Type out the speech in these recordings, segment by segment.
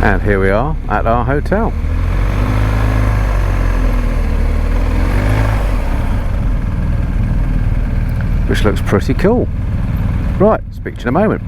And here we are at our hotel. Which looks pretty cool. Right, speak to you in a moment.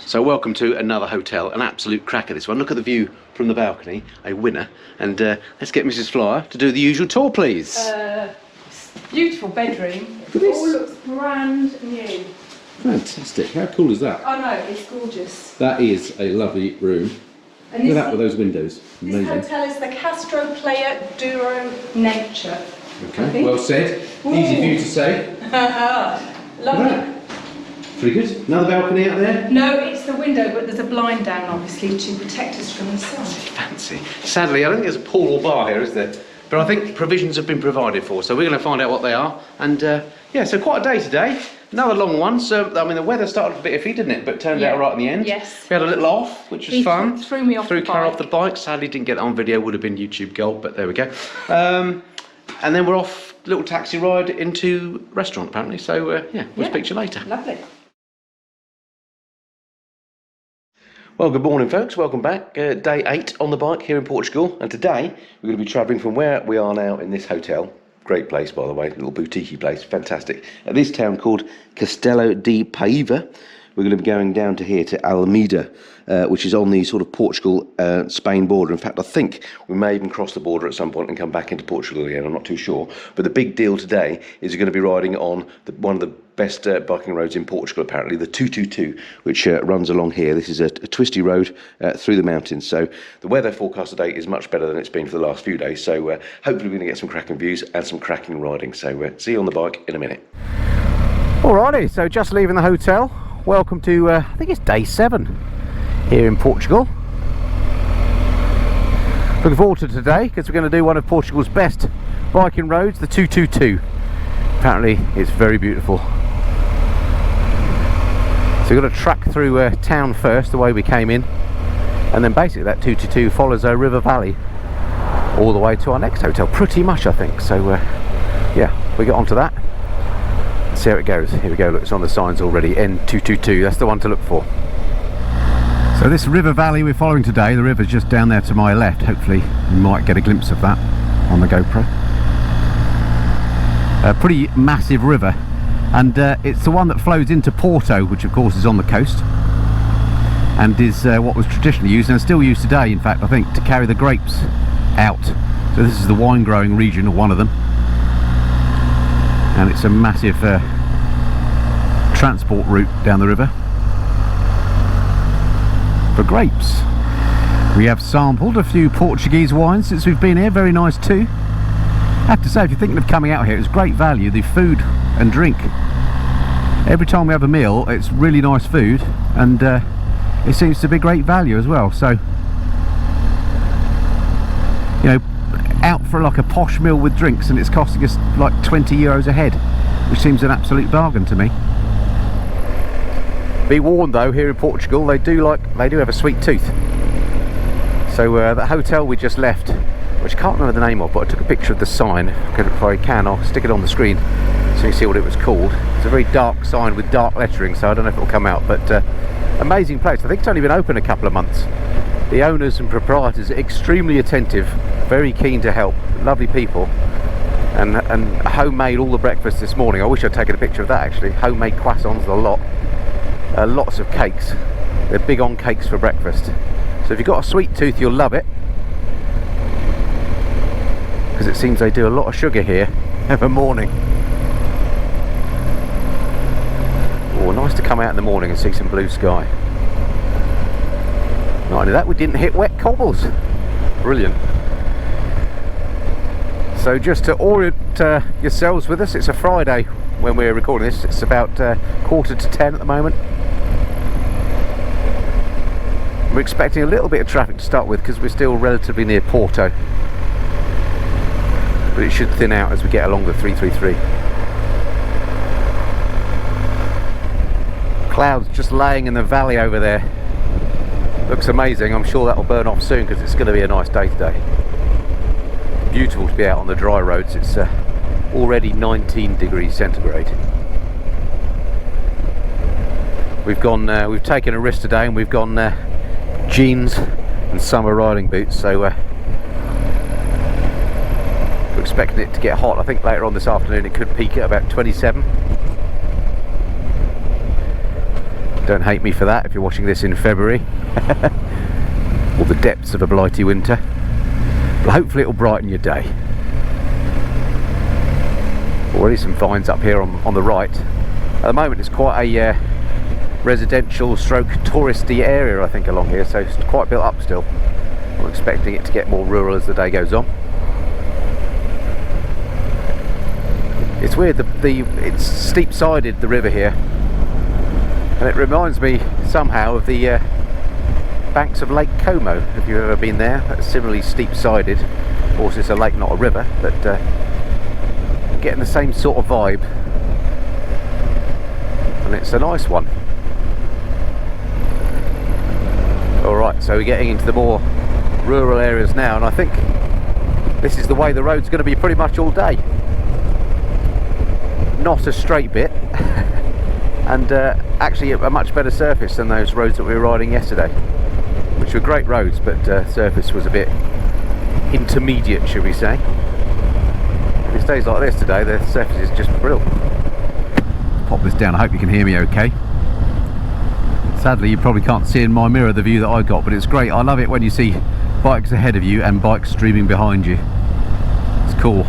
So welcome to another hotel, an absolute cracker this one. Look at the view from the balcony, a winner. And let's get Mrs. Flyer to do the usual tour, please. Beautiful bedroom. It all looks brand new. Fantastic. How cool is that? I know, it's gorgeous. That is a lovely room. And Look at that with those windows. Amazing. This hotel is the Castro Player Duro Nature. Okay, well said. Easy for you to say. Lovely. Pretty good. Another balcony out there? No, it's the window, but there's a blind down, obviously, to protect us from the sun. Fancy. Sadly, I don't think there's a pool or bar here, is there? But I think provisions have been provided for, so we're going to find out what they are. And yeah, so quite a day today. Another long one. So I mean, the weather started a bit iffy, didn't it? But turned out right in the end. Yes. We had a little off, which was fun. Threw me off the bike. Threw Cara off the bike. Sadly, didn't get it on video. Would have been YouTube gold, but there we go. And then we're off. Little taxi ride into restaurant apparently. So yeah, we'll speak to you later. Lovely. Well, good morning, folks. Welcome back. Day 8 on the bike here in Portugal, and today we're going to be travelling from where we are now in this hotel. Great place, by the way, little boutique place, fantastic. At this town called Castelo de Paiva, we're going to be going down to here to Almeida, which is on the sort of Portugal-Spain border. In fact, I think we may even cross the border at some point and come back into Portugal again. I'm not too sure. But the big deal today is we're going to be riding on one of the best biking roads in Portugal, apparently, the 222, which runs along here. This is a twisty road through the mountains. So the weather forecast today is much better than it's been for the last few days. So hopefully we're going to get some cracking views and some cracking riding. So see you on the bike in a minute. Alrighty, so just leaving the hotel. Welcome to, I think it's day 7 here in Portugal. Looking forward to today because we're going to do one of Portugal's best biking roads, the 222. Apparently it's very beautiful. So we've got to track through town first, the way we came in, and then basically that 222 follows a river valley all the way to our next hotel, pretty much, I think. So yeah, we get onto that. See how it goes. Here we go, look, it's on the signs already, N222, that's the one to look for. So this river valley we're following today, the river's just down there to my left. Hopefully you might get a glimpse of that on the GoPro. A pretty massive river, and it's the one that flows into Porto, which of course is on the coast, and is what was traditionally used and still used today, in fact, I think, to carry the grapes out. So this is the wine growing region, or one of them. And it's a massive transport route down the river for grapes. We have sampled a few Portuguese wines since we've been here, very nice too. I have to say, if you're thinking of coming out here, it's great value, the food and drink. Every time we have a meal, it's really nice food, and it seems to be great value as well. So, you know, out for like a posh meal with drinks and it's costing us like 20 euros a head, which seems an absolute bargain to me. Be warned though, here in Portugal they do have a sweet tooth. So that hotel we just left, which I can't remember the name of, but I took a picture of the sign. If I can, I'll stick it on the screen so you can see what it was called. It's a very dark sign with dark lettering, so I don't know if it'll come out, but amazing place. I think it's only been open a couple of months. The owners and proprietors are extremely attentive, very keen to help, lovely people, and homemade all the breakfast this morning. I wish I'd taken a picture of that actually. Homemade croissants, a lot, lots of cakes. They're big on cakes for breakfast. So if you've got a sweet tooth, you'll love it, because it seems they do a lot of sugar here every morning. Oh, nice to come out in the morning and see some blue sky. Not only that, we didn't hit wet cobbles. Brilliant. So just to orient yourselves with us, it's a Friday when we're recording this. It's about 9:45 at the moment. We're expecting a little bit of traffic to start with because we're still relatively near Porto, but it should thin out as we get along the 333. Clouds just laying in the valley over there. Looks amazing. I'm sure that'll burn off soon because it's going to be a nice day today. Beautiful to be out on the dry roads. It's already 19 degrees centigrade. We've gone. We've taken a risk today, and we've gone jeans and summer riding boots. So we're expecting it to get hot. I think later on this afternoon it could peak at about 27. Don't hate me for that if you're watching this in February. Or the depths of a blighty winter. But hopefully it'll brighten your day. Already some vines up here on the right. At the moment it's quite a residential stroke touristy area, I think, along here, so it's quite built up still. I'm expecting it to get more rural as the day goes on. It's weird, it's steep-sided, the river here, and it reminds me somehow of the banks of Lake Como. Have you ever been there? That's similarly steep-sided. Of course it's a lake, not a river, but getting the same sort of vibe, and it's a nice one. Alright, so we're getting into the more rural areas now, and I think this is the way the road's going to be pretty much all day. Not a straight bit, and actually a much better surface than those roads that we were riding yesterday, which were great roads, but surface was a bit intermediate, should we say. If it stays like this today, the surface is just brilliant. Pop this down, I hope you can hear me okay. Sadly you probably can't see in my mirror the view that I got, but it's great. I love it when you see bikes ahead of you and bikes streaming behind you. It's cool.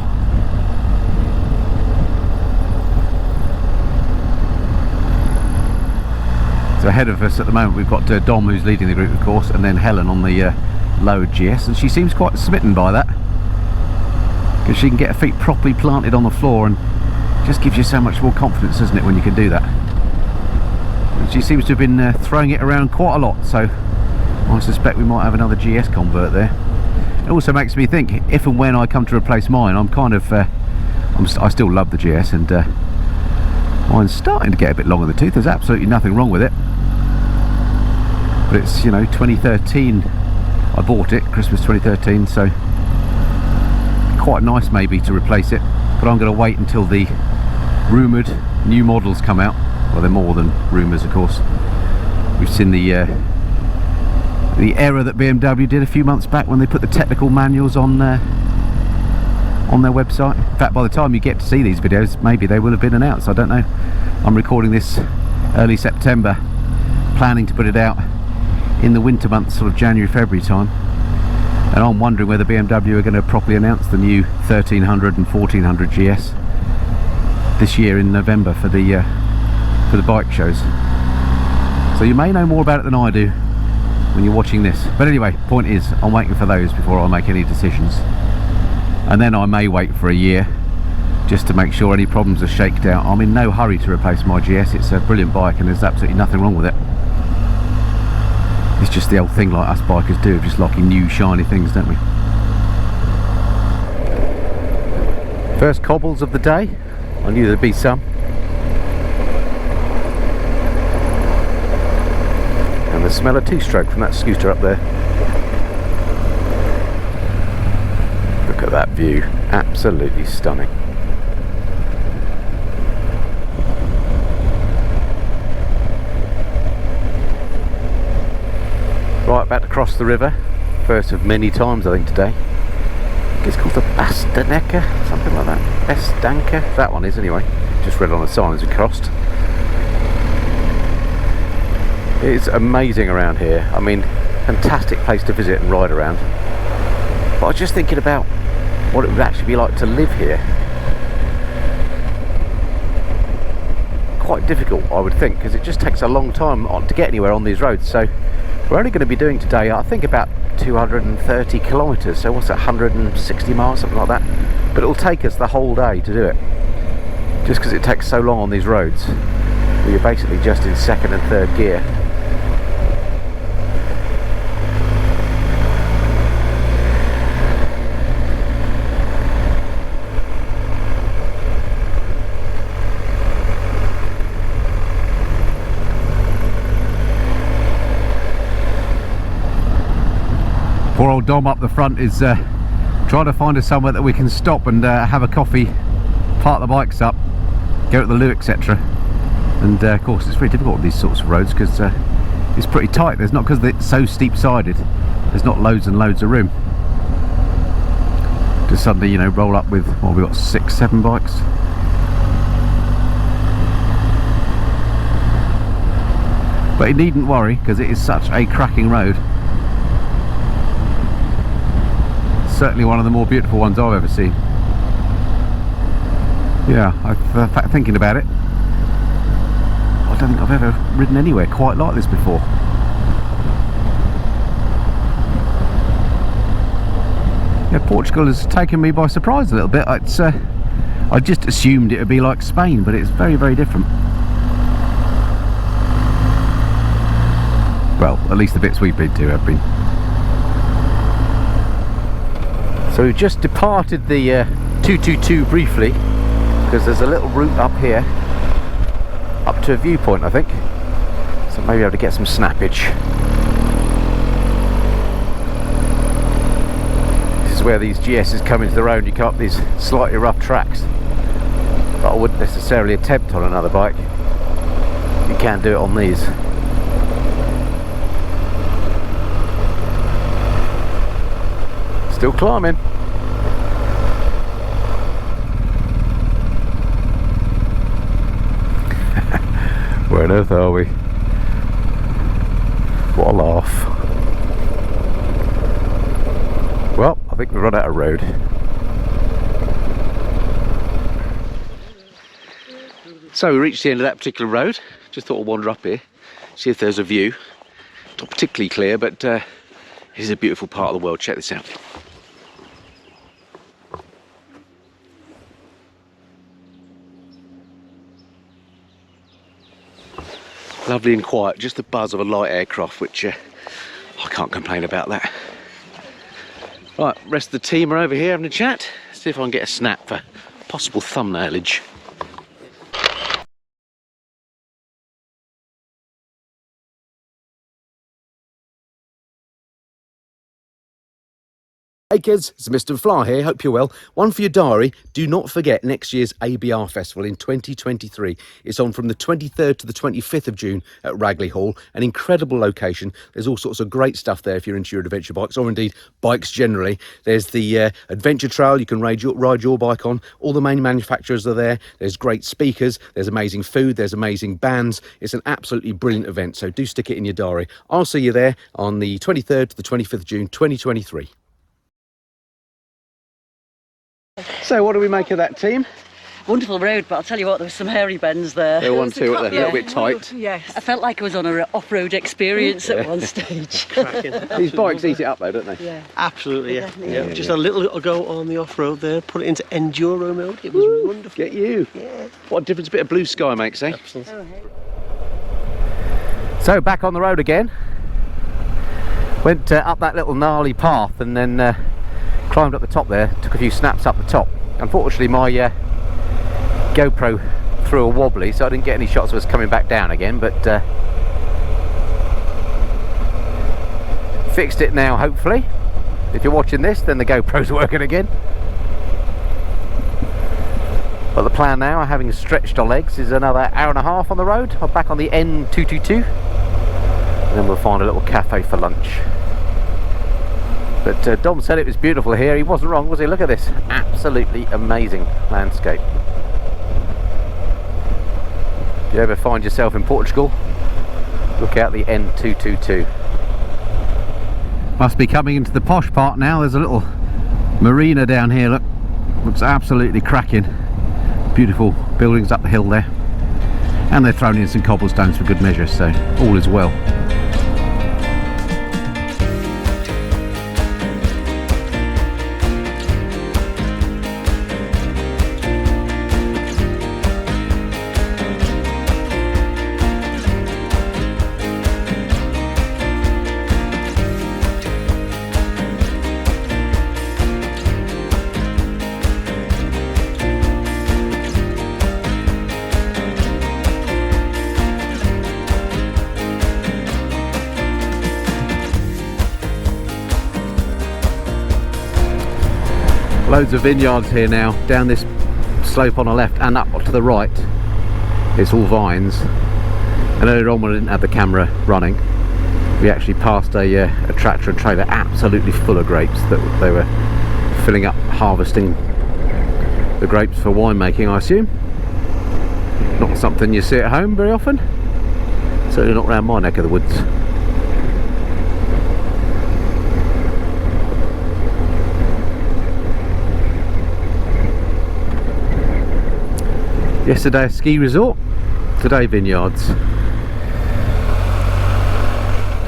So ahead of us at the moment we've got Dom, who's leading the group of course, and then Helen on the lowered GS, and she seems quite smitten by that, because she can get her feet properly planted on the floor, and just gives you so much more confidence, doesn't it, when you can do that. And she seems to have been throwing it around quite a lot, so I suspect we might have another GS convert there. It also makes me think, if and when I come to replace mine, I'm kind of I still love the GS, and mine's starting to get a bit long in the tooth. There's absolutely nothing wrong with it, but it's, you know, 2013 I bought it, Christmas 2013, so quite nice maybe to replace it, but I'm going to wait until the rumoured new models come out. Well, they're more than rumours, of course. We've seen the error that BMW did a few months back when they put the technical manuals on their website. In fact, by the time you get to see these videos, maybe they will have been announced, I don't know. I'm recording this early September, planning to put it out in the winter months, sort of January, February time, and I'm wondering whether BMW are going to properly announce the new 1300 and 1400 GS this year in November for the bike shows. So you may know more about it than I do when you're watching this, but anyway, point is, I'm waiting for those before I make any decisions. And then I may wait for a year just to make sure any problems are shaked out. I'm in no hurry to replace my GS. It's a brilliant bike and there's absolutely nothing wrong with it. It's just the old thing like us bikers do, of just liking new shiny things, don't we? First cobbles of the day. I knew there'd be some. And the smell of two-stroke from that scooter up there. Look at that view, absolutely stunning. Right, about to cross the river, first of many times I think today. I think it's called the Bastaneca, something like that. Bastanka, that one is anyway. Just read on the sign as we crossed. It's amazing around here. I mean, fantastic place to visit and ride around. But I was just thinking about what it would actually be like to live here. Quite difficult, I would think, because it just takes a long time to get anywhere on these roads. So we're only going to be doing today, I think, about 230 kilometres. So what's that, 160 miles, something like that? But it'll take us the whole day to do it, just because it takes so long on these roads. You're basically just in second and third gear. Poor old Dom up the front is trying to find us somewhere that we can stop and have a coffee, park the bikes up, go to the loo, etc. And of course it's very difficult on these sorts of roads because it's pretty tight. There's not, because it's so steep sided, there's not loads and loads of room to suddenly, you know, roll up with, well, we've got 6, 7 bikes. But you needn't worry because it is such a cracking road. Certainly one of the more beautiful ones I've ever seen. Yeah, in fact, thinking about it, I don't think I've ever ridden anywhere quite like this before. Yeah, Portugal has taken me by surprise a little bit. I just assumed it would be like Spain, but it's very, very different. Well, at least the bits we've been to have been. So we've just departed the 222 briefly, because there's a little route up here, up to a viewpoint, I think. So maybe able to get some snappage. This is where these GSs come into their own. You come up these slightly rough tracks. But I wouldn't necessarily attempt on another bike. You can do it on these. Still climbing. Where on earth are we? What a laugh. Well, I think we've run out of road. So we reached the end of that particular road. Just thought I'd wander up here, see if there's a view. Not particularly clear, but here's a beautiful part of the world. Check this out. Lovely and quiet, just the buzz of a light aircraft, which I can't complain about that. Right, rest of the team are over here having a chat. See if I can get a snap for possible thumbnailage. Hey kids, it's Mr. Fly here, hope you're well. One for your diary, do not forget next year's ABR Festival in 2023. It's on from the 23rd to the 25th of June at Ragley Hall, an incredible location. There's all sorts of great stuff there if you're into your adventure bikes, or indeed bikes generally. There's the adventure trail you can ride your bike on. All the main manufacturers are there. There's great speakers, there's amazing food, there's amazing bands. It's an absolutely brilliant event, so do stick it in your diary. I'll see you there on the 23rd to the 25th of June 2023. So what do we make of that team? Wonderful road, but I'll tell you what, there were some hairy bends there. There were one, two, a little bit tight. Yes. I felt like I was on an off-road experience at one stage. These bikes eat it up though, don't they? Yeah. Absolutely, yeah. Yeah. Just a little go on the off-road there, put it into enduro mode. It was wonderful. Get you. Yeah. What a difference a bit of blue sky makes, eh? Absolutely. So back on the road again. Went up that little gnarly path and then climbed up the top there, took a few snaps up the top. Unfortunately my GoPro threw a wobbly, so I didn't get any shots of us coming back down again, but fixed it now hopefully. If you're watching this, then the GoPro's working again. But the plan now, having stretched our legs, is another hour and a half on the road. I'm back on the N222 and then we'll find a little cafe for lunch. But Dom said it was beautiful here. He wasn't wrong, was he? Look at this. Absolutely amazing landscape. If you ever find yourself in Portugal, look out the N222. Must be coming into the posh part now. There's a little marina down here, look. Looks absolutely cracking. Beautiful buildings up the hill there. And they've thrown in some cobblestones for good measure, so all is well. Loads of vineyards here now, down this slope on the left and up to the right. it's all vines. And earlier on when I didn't have the camera running, we actually passed a tractor and trailer absolutely full of grapes that they were filling up, harvesting the grapes for winemaking, I assume. Not something you see at home very often. Certainly not around my neck of the woods. Yesterday a ski resort, today vineyards.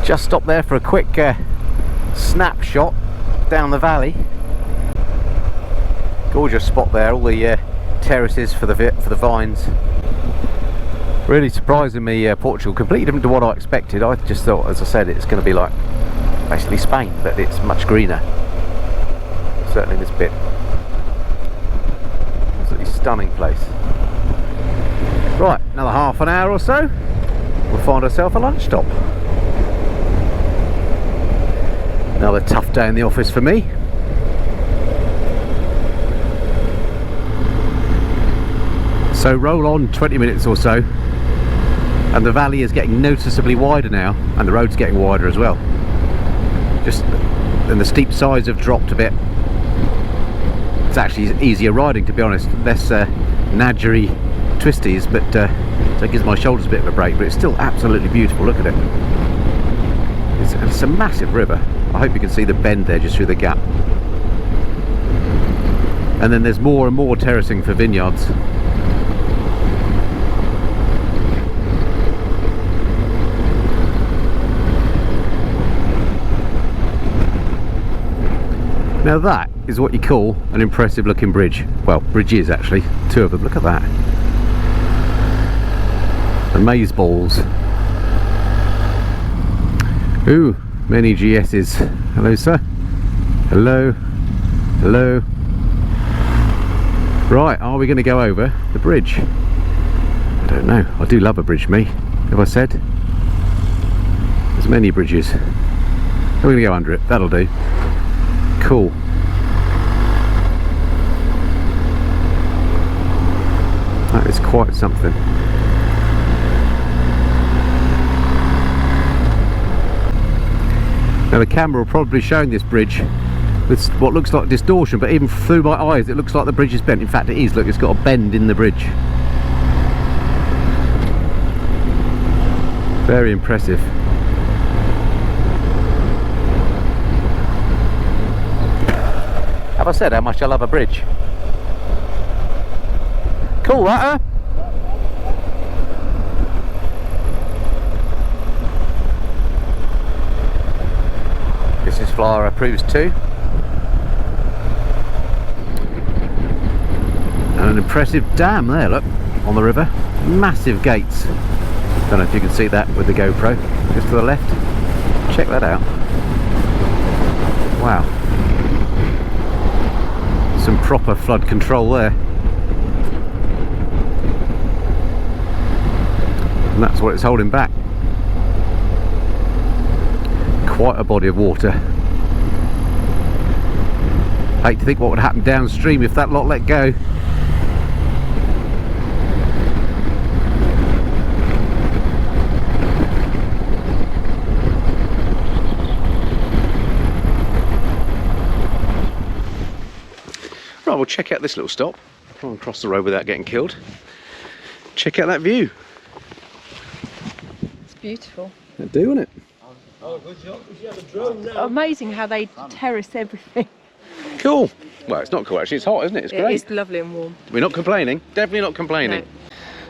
Just stopped there for a quick snapshot down the valley. Gorgeous spot there, all the terraces for the vines. Really surprising me, Portugal, completely different to what I expected. I just thought, as I said, it's going to be like basically Spain, but it's much greener. Certainly this bit. Absolutely stunning place. Right, another half an hour or so, we'll find ourselves a lunch stop. Another tough day in the office for me. So roll on 20 minutes or so, and the valley is getting noticeably wider now, and the road's getting wider as well. And the steep sides have dropped a bit. It's actually easier riding, to be honest, less nadgery twisties, but so it gives my shoulders a bit of a break, but it's still absolutely beautiful. Look at it. It's a massive river. I hope you can see the bend there just through the gap. And then there's more and more terracing for vineyards. Now that is what you call an impressive looking bridge. Well, bridges actually, two of them. Look at that. Amaze balls. Ooh, many GS's. Hello, sir. Hello. Hello. Right, are we going to go over the bridge? I don't know. I do love a bridge, me. Have I said? There's many bridges. We're going to go under it. That'll do. Cool. That is quite something. Now the camera will probably be showing this bridge with what looks like distortion, but even through my eyes it looks like the bridge is bent. In fact it is. Look, it's got a bend in the bridge. Very impressive. Have I said how much I love a bridge? Cool, that, huh? This is flyer approves too. And an impressive dam there, look, on the river. Massive gates. Don't know if you can see that with the GoPro. Just to the left. Check that out. Wow. Some proper flood control there. And that's what it's holding back. Quite a body of water. Hate to think what would happen downstream if that lot let go. Right, we'll check out this little stop. Try and cross the road without getting killed. Check out that view. It's beautiful. They do, isn't it? Oh, good job. You have a drone now. Amazing how they terrace everything. Cool. Well, it's not cool actually. It's hot, isn't it? It's great. It is lovely and warm. We're not complaining. Definitely not complaining. No.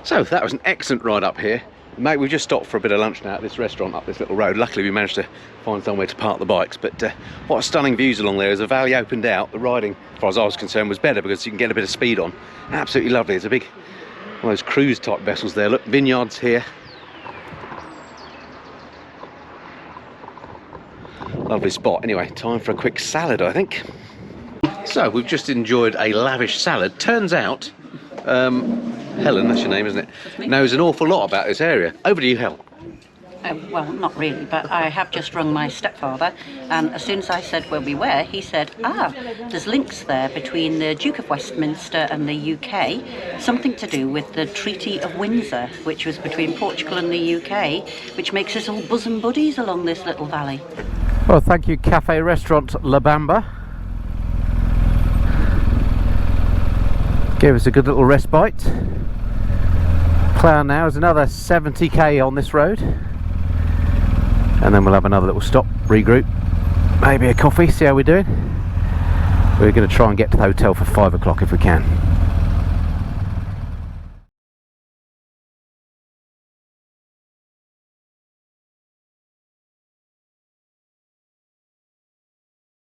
So that was an excellent ride up here. Mate, we've just stopped for a bit of lunch now at this restaurant up this little road. Luckily we managed to find somewhere to park the bikes, but what stunning views along there. As the valley opened out, the riding, as far as I was concerned, was better because you can get a bit of speed on. Absolutely lovely. It's a big, one of those cruise type vessels there. Look, vineyards here. Lovely spot. Anyway, time for a quick salad, I think. So we've just enjoyed a lavish salad. Turns out Helen, that's your name, isn't it, knows an awful lot about this area. Over to you, Hel. Well, not really, but I have just rung my stepfather, and as soon as I said where we were, he said, there's links there between the Duke of Westminster and the UK, something to do with the Treaty of Windsor, which was between Portugal and the UK, which makes us all bosom buddies along this little valley. Well, thank you, Cafe Restaurant La Bamba. Gave us a good little respite. Plan now is another 70k on this road, and then we'll have another little stop, regroup, maybe a coffee, see how we're doing. We're going to try and get to the hotel for 5 o'clock if we can.